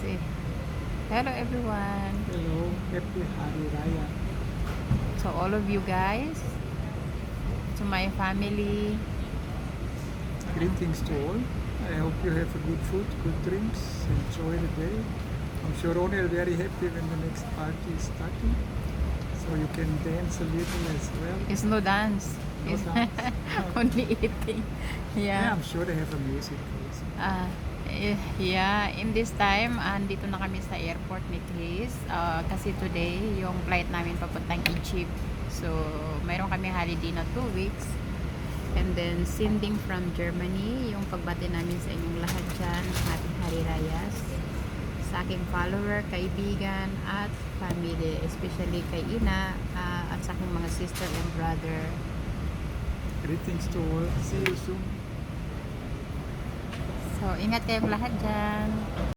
Say hello everyone. Hello, happy Hari Raya. So all of you guys, to my family, Greetings to all. I hope you have a good food, good drinks, enjoy the day. I'm sure Ronnie will be very happy when the next party is starting. So you can dance a little as well. it's no dance. No It's dance. only eating. Yeah, Yeah. I'm sure they have a music also. Yeah, in this time, andito na kami sa airport ni Chris. Kasi today, yung flight namin papuntang Egypt. So, mayroon kami holiday na 2 weeks. And then, sending from Germany, yung pagbati namin sa inyong lahat dyan. Happy Hari Rayas. Sa aking follower, kaibigan, at family. Especially kay Ina, at sa aking mga sister and brother. Greetings to all. See you soon. So, ingat kayong lahat dyan.